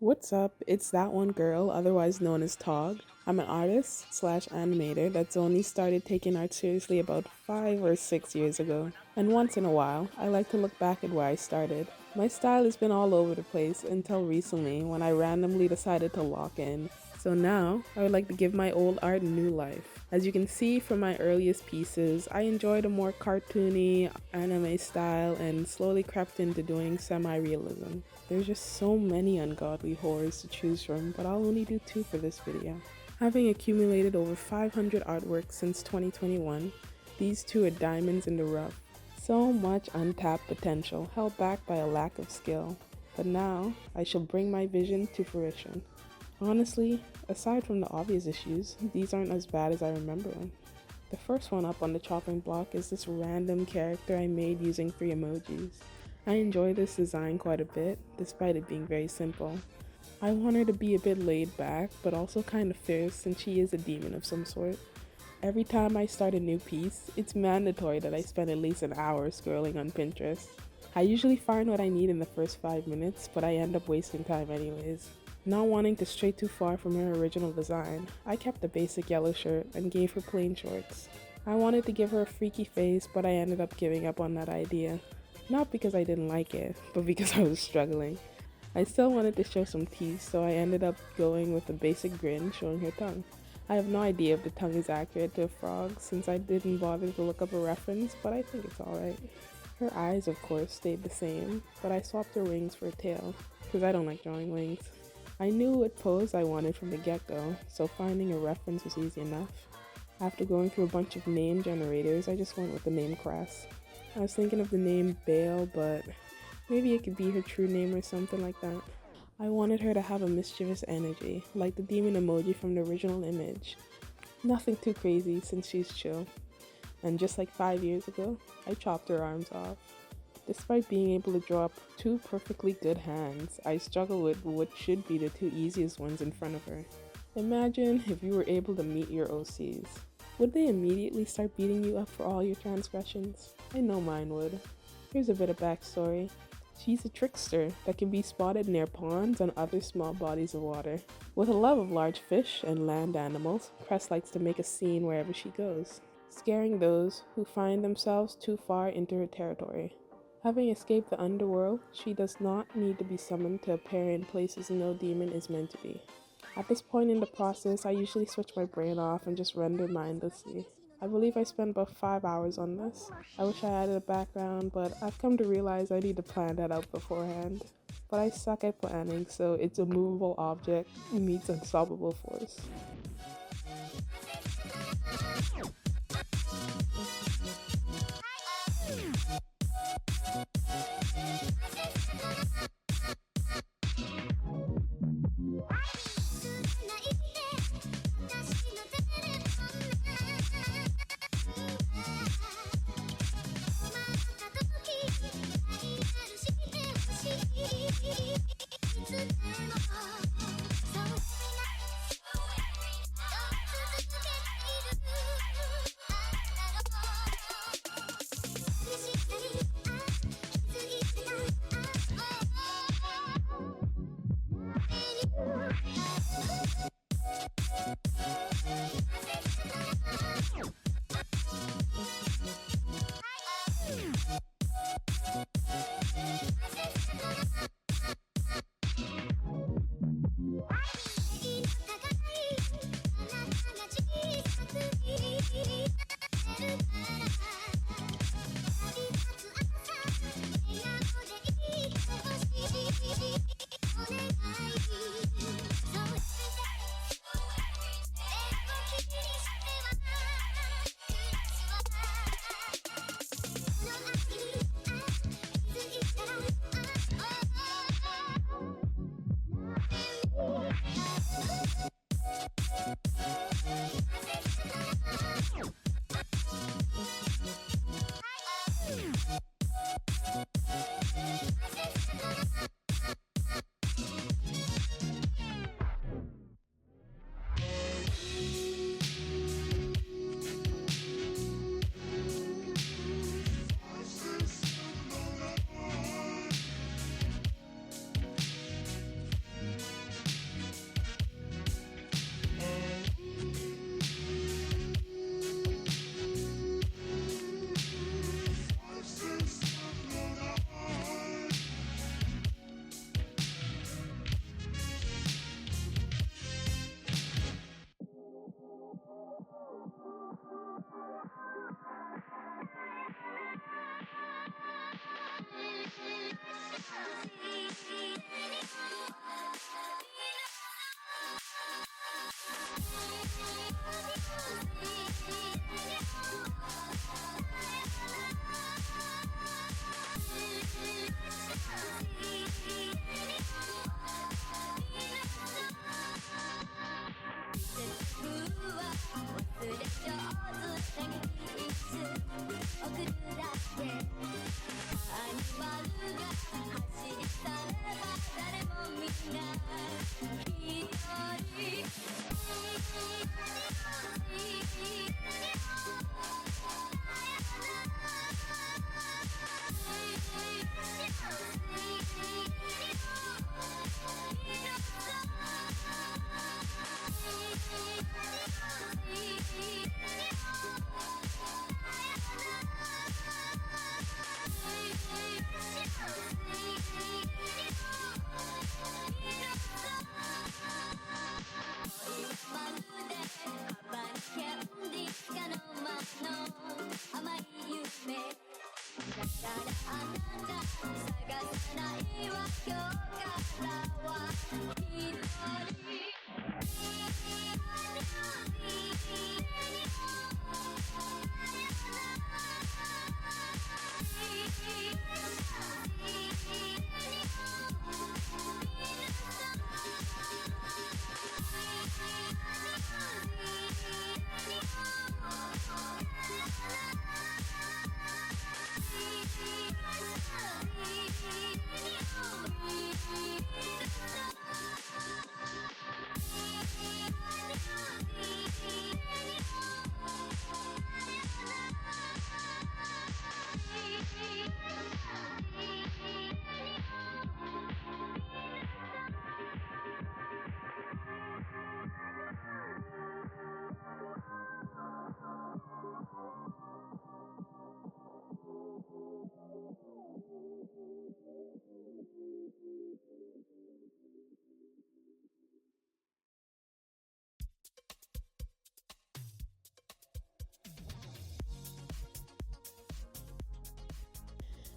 What's up? It's that one girl, otherwise known as Tog. I'm an artist slash animator that's only started taking art seriously about 5 or 6 years ago. And once in a while, I like to look back at where I started. My style has been all over the place until recently when I randomly decided to lock in. So now, I would like to give my old art new life. As you can see from my earliest pieces, I enjoyed a more cartoony anime style and slowly crept into doing semi-realism. There's just so many ungodly horrors to choose from, but I'll only do two for this video. Having accumulated over 500 artworks since 2021, these two are diamonds in the rough. So much untapped potential held back by a lack of skill, but now I shall bring my vision to fruition. Honestly, aside from the obvious issues, these aren't as bad as I remember them. The first one up on the chopping block is this random character I made using 3 emojis. I enjoy this design quite a bit, despite it being very simple. I want her to be a bit laid back, but also kind of fierce since she is a demon of some sort. Every time I start a new piece, it's mandatory that I spend at least an hour scrolling on Pinterest. I usually find what I need in the first 5 minutes, but I end up wasting time anyways. Not wanting to stray too far from her original design, I kept the basic yellow shirt and gave her plain shorts. I wanted to give her a freaky face, but I ended up giving up on that idea. Not because I didn't like it, but because I was struggling. I still wanted to show some teeth, so I ended up going with a basic grin showing her tongue. I have no idea if the tongue is accurate to a frog since I didn't bother to look up a reference, but I think it's alright. Her eyes, of course, stayed the same, but I swapped her wings for a tail, because I don't like drawing wings. I knew what pose I wanted from the get-go, so finding a reference was easy enough. After going through a bunch of name generators, I just went with the name Cress. I was thinking of the name Bale, but maybe it could be her true name or something like that. I wanted her to have a mischievous energy, like the demon emoji from the original image. Nothing too crazy since she's chill. And just like 5 years ago, I chopped her arms off. Despite being able to draw up 2 perfectly good hands, I struggle with what should be the 2 easiest ones in front of her. Imagine if you were able to meet your OCs. Would they immediately start beating you up for all your transgressions? I know mine would. Here's a bit of backstory. She's a trickster that can be spotted near ponds and other small bodies of water. With a love of large fish and land animals, Cress likes to make a scene wherever she goes, scaring those who find themselves too far into her territory. Having escaped the underworld, she does not need to be summoned to appear in places no demon is meant to be. At this point in the process, I usually switch my brain off and just render mindlessly. I believe I spent about 5 hours on this. I wish I added a background, but I've come to realize I need to plan that out beforehand. But I suck at planning, so it's a movable object meets unstoppable force.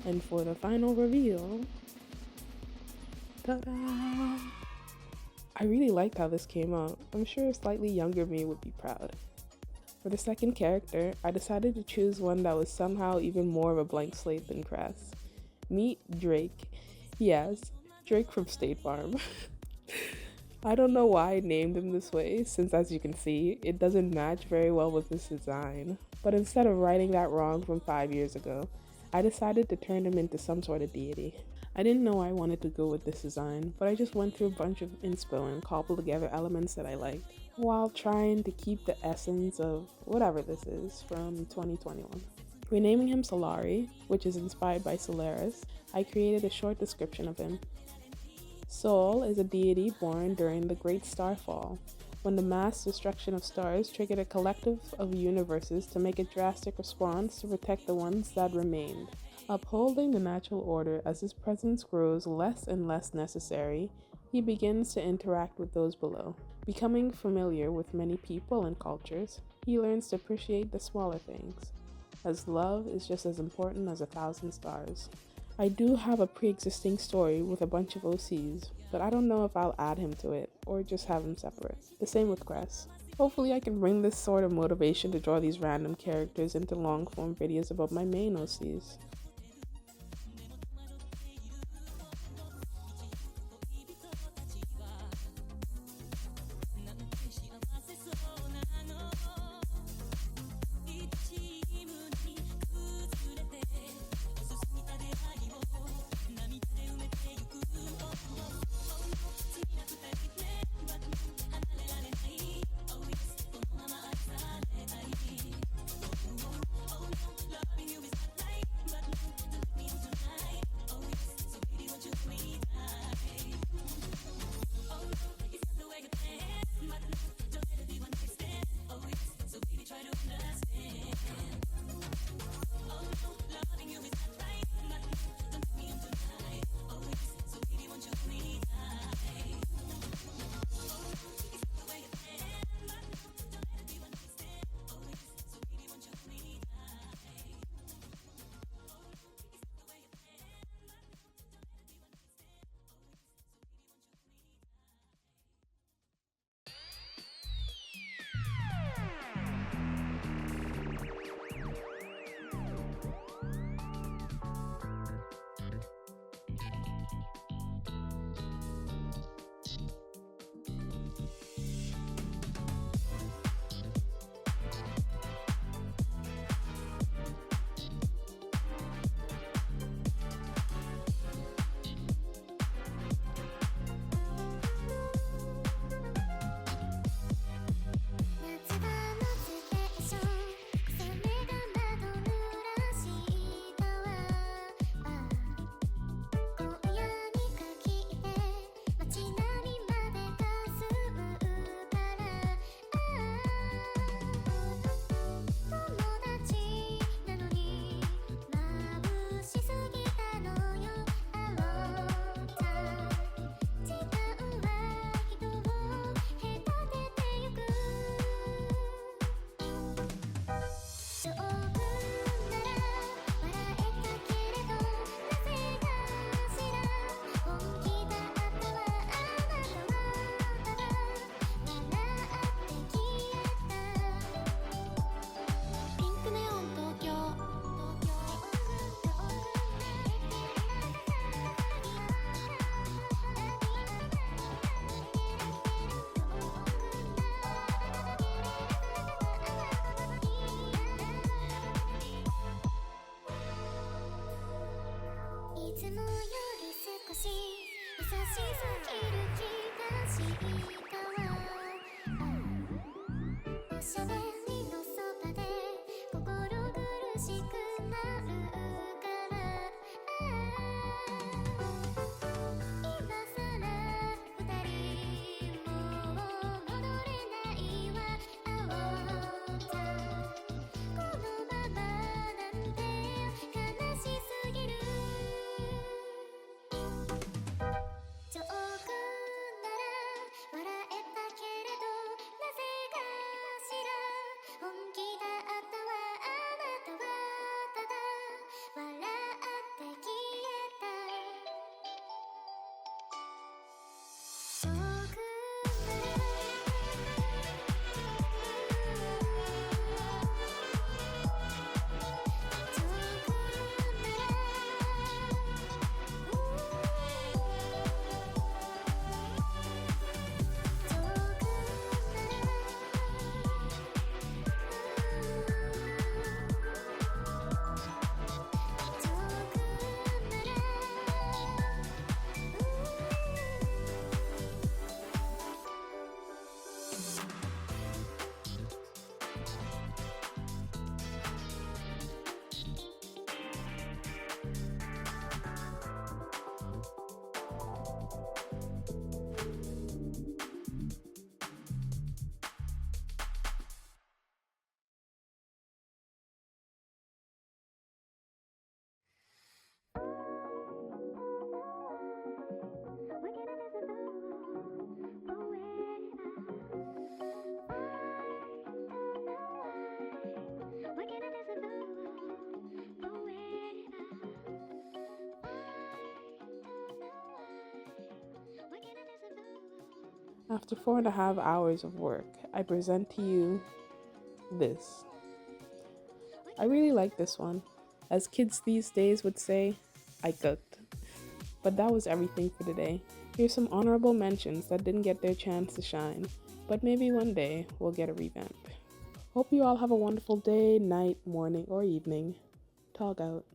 And for the final reveal, ta-da! I really liked how this came out. I'm sure a slightly younger me would be proud. For the second character, I decided to choose one that was somehow even more of a blank slate than Cress. Meet Drake. Yes, Drake from State Farm. I don't know why I named him this way, since as you can see, it doesn't match very well with this design. But instead of righting that wrong from 5 years ago, I decided to turn him into some sort of deity. I didn't know I wanted to go with this design, but I just went through a bunch of inspo and cobbled together elements that I liked, while trying to keep the essence of whatever this is from 2021. Renaming him Solari, which is inspired by Solaris, I created a short description of him. Sol is a deity born during the Great Starfall, when the mass destruction of stars triggered a collective of universes to make a drastic response to protect the ones that remained. Upholding the natural order as his presence grows less and less necessary, he begins to interact with those below. Becoming familiar with many people and cultures, he learns to appreciate the smaller things, as love is just as important as 1,000 stars. I do have a pre-existing story with a bunch of OCs, but I don't know if I'll add him to it or just have him separate. The same with Cress. Hopefully I can bring this sort of motivation to draw these random characters into long-form videos about my main OCs. After 4.5 hours of work, I present to you this. I really like this one. As kids these days would say, I cooked. But that was everything for today. Here's some honorable mentions that didn't get their chance to shine, but maybe one day we'll get a revamp. Hope you all have a wonderful day, night, morning, or evening. Talk out.